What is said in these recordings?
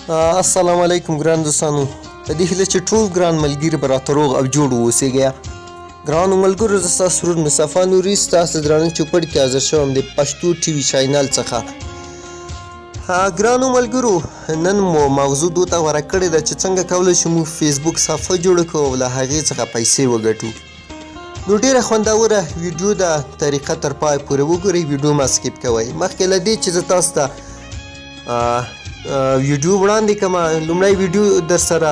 السلام علیکم ګران دوستانو، په دې هیله چې ټول ګران ملګري به راته روغ او جوړ واوسېږئ. ګرانو ملګرو، زه ستاسو ورور مصطفی نوري ستاسو درانه چوپړ کې حاضر شوم د پښتو ټي وي چینل څخه. ګرانو ملګرو، نن مو موضوع دوی ته غوره کړې ده چې څنګه کولی شو موږ فیسبوک صفحه جوړه کړو او له هغې څخه پیسې وګټو. نو ډېره خوندوره ویډیو ده، طریقه تر پای پورې وګورئ، ویډیو مه سکیپ کوئ. مخکې له دې چې زه تاسو ته ویډیو وړاندې کومه، لومړی ویډیو در سره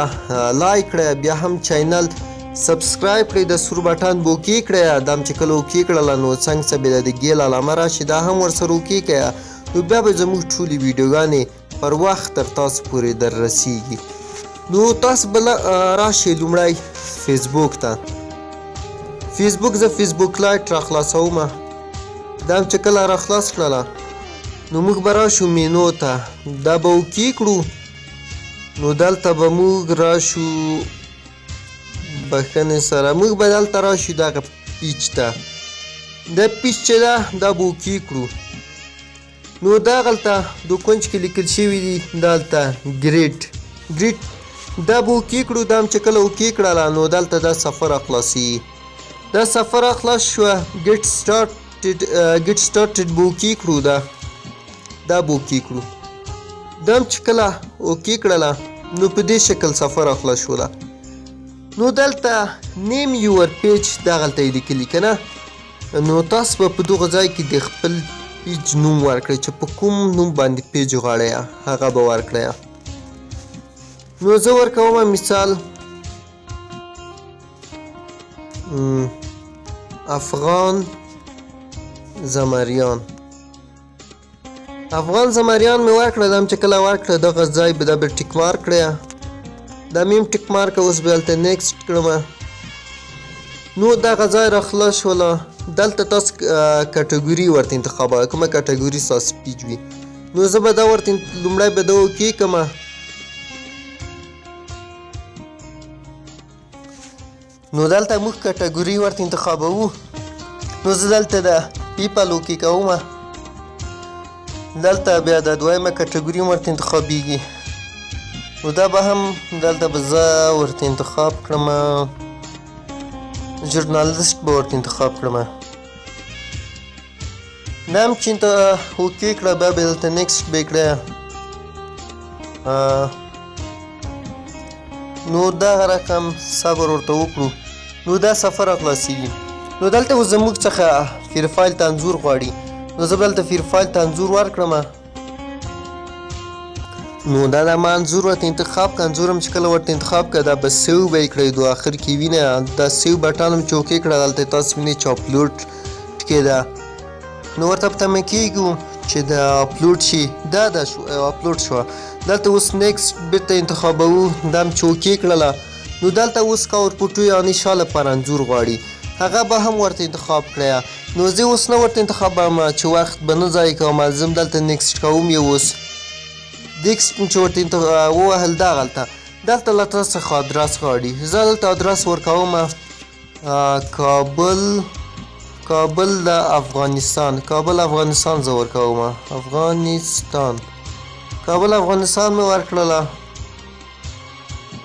لایک کړئ، بیا هم چینل سبسکرایب کړئ، د سور بټن به اوکې کړئ. دا هم چې کله اوکې کړله نو څنګ څه به د ګیل علامه راشي، دا هم ورسره اوکې کړئ، نو بیا به زموږ ټولې ویډیوګانې پر وخت تر تاسو پورې در رسیږي. نو تاسو به راشئ لومړی فیسبوک ته. فیسبوک زه فیسبوک لایټ راخلاصوم. دا هم چې کله راخلاص کړله نو موږ به راشو مینو ته، دا به اوکې کړو. نو دلته به موږ راشو بښنې سره، موږ به دلته راشو دغه پیچ ته. دا پیچ چې ده دا به اوکې کړو. نو دغلته د کونج کې لیکل شوي دي دلته ګریډ دا به اوکې کړو. دا هم چې کله اوکې کړله نو دلته دا صفحه راخلاصېږي. دا صفحه راخلاص شوه، ګیټ سټارټډ به اوکې کړو. دا به اوکې کړو. دا هم چې کله اوکې کړله نو په دې شکل صفحه راخلاص شوله. نو دلته نیم یور پیج دغلته یې لیکلي که نه، نو تاسو به په دغه ځای کې د خپل پیج نوم ورکړئ چې په کوم نوم باندې پیج غواړئ هغه به ورکړئ. نو زه ورکوم مثال افغان زمریان. افغان زمریان مې ورکړه. دا هم چې کله ورکړه دغه ځای به دا به ټیک مارک کړی، دا مې هم ټیک مارک، اوس به هلته نیکسټ کړم. نو دغه ځای راخلاص شوله. دلته تاسو کټګوري ورته انتخابوئ، کومه کټګوري ستاسو پیج وي. نو زه به دا ورته لومړی به دا اوکې کړم. نو دلته موږ کټګوري ورته انتخابوو. نو زه دلته د پیپل اوکې کوم. دلته بیا د دویمه کټګوري ورته انتخابیږي. نو دا به هم دلته به زه ورته انتخاب کړم، ژورنالیست به ورته انتخاب کړم. دا هم چې اوکې کړه بیا به دلته نیکسټ به یې کړی. نو دغه رقم صبر ورته وکړو. نو دا صفحه راخلاصېږي. نو دلته اوس زموږ څخه پروفایل ته انځور غواړي. نو زه به دلته پروفایل ته انځور ورکړم. نو دا د ما انځور ورته انتخاب کړه. انځور هم چې کله ورته انتخاب کړه دا به سیو به یې کړئ. دو آخر کې وینئ دا سیو بټن هم چې اوکې کړه دلته تاسو وینئ چې اپلوډ ټکې ده. نو ورته په تمه کېږو چې دا اپلوډ شي. دا ده اپلوډ شوه. دلته اوس نیکسټ بېرته انتخابوو. دا هم چې اوکې کړله نو دلته اوس کور فوټو یا نشا لپاره انځور غواړي، هغه به هم ورته انتخاب کړی. نو زه اوس نه ورته انتخابوم چې وخت به نه ضایع کوم، زه هم دلته نیکسټ کوم. یې اوس نیکسټ چې ورته ووهل دلته له تا څخه ادرس غواړي. زه دلته ادرس ورکوم کابل د افغانستان. کابل افغانستان زه ورکوم. کابل افغانستان مې ورکړله.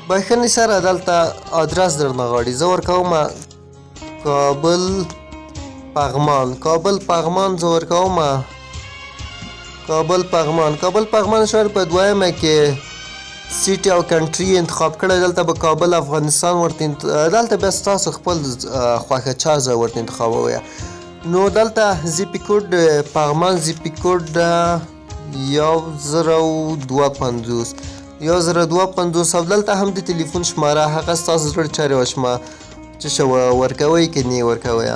بښنې سره دلته ادرس درنه غواړي. زه ورکوم کابل پغمان زه ورکوم. کابل پغمان شهر په دویمه کې سیټي او کنټري انتخاب کړی. دلته به کابل افغانستان ورته دلته بیا ستاسو خپل خوښه چا ځای ورته انتخابوئ. نو دلته زیپي کوډ پغمان زیپي کوډ 1052 او دلته هم د تلیفون شماره هغه ستاسو زړه چارې وشمه چې ورکوئ که نه یې ورکوئ.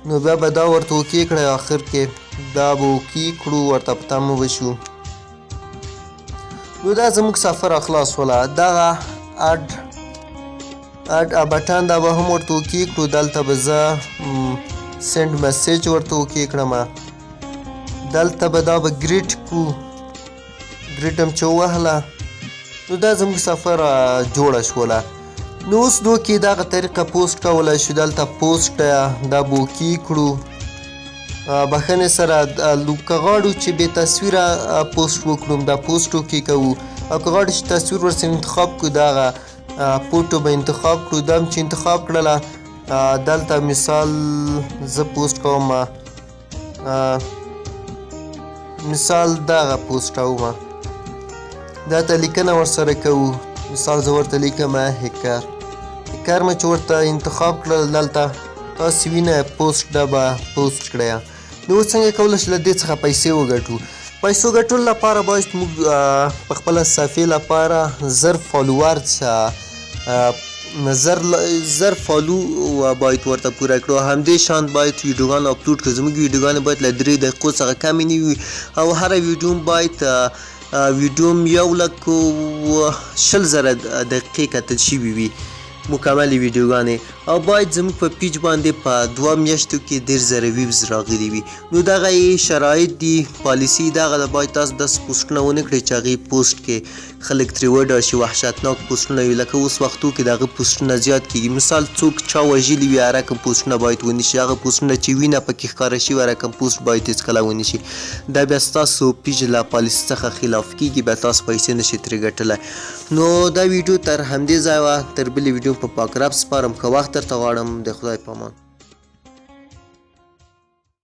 نو بیا به دا ورته اوکې کړئ. آخر کې دا به اوکې کړو، ورته په تمه به شو. نو دا زموږ صفحه راخلاص شوله. دغه اډ بټن دا به هم ورته اوکې کړو. دلته به زه سینډ میسیج ورته اوکې کړم. دلته به دا به ګریډ کړو. ګریډ هم چې ووهله نو دا زموږ صفحه را جوړه شوله. نو اوس دو کې دغه طریقه پوسټ کولی شو. دلته پوسټ دا به اوکې کړو. بښنې سره که غواړو چې بې تصویره پوسټ وکړو دا پوسټ اوکې کوو. او که غواړئ چې تصویر ورسره انتخاب کړو د هغه فوټو به انتخاب کړو. دا هم چې انتخاب کړله دلته مثال زه پوسټ کوم، مثال دغه پوسټومه، دلته لیکنه ورسره کوو. مثال زه ورته لیکم هیکر مې چې ورته انتخاب کړل دلته تاسې وینئ پوسټ دا به پوسټ کړی. نو اوس څنګه کولی شو له دې څخه پیسې وګټو؟ پیسو ګټلو لپاره باید موږ په خپله صفحې لپاره 1000 فالوورز 1000 فالو باید ورته پوره کړو. همدې شان باید ویډیوګان اپلوډ کړو. زموږ ویډیوګانې باید له 3 دقیقو څخه کمې نه وي او هره ویډیو باید ویډیو 1,20,000 دقیقې کتل شوي وي مکملې ویډیوګانې، او باید زموږ په پیج باندې په 2 میاشتو کې 10,000 ویوز راغلي وي. نو دغه یې شرایط دي، پالیسي دغه ده. باید تاسو داسې پوسټونه ونه کړئ چې هغې پوسټ کې خلک ترې وډار شي، وحشتناک پوسټونه وي. لکه اوس وختو کې د هغه پوسټونه زیات کېږي. مثال څوک چا وژلي وي هغه رقم پوسټونه باید ونه شي. هغه پوسټونه چې وینه پکې ښکاره شوي هغه رقم پوسټ باید هېڅکله ونه شي. دا بیا ستاسو پیج له پالیسي څخه خلاف کېږي، بیا تاسو پیسې نشئ ترې ګټلی. نو دا ویډیو تر همدې ځایه وه، تر بلې ویډیو په پاک رب سپارم. که وخت درته غواړم د خدای په امان.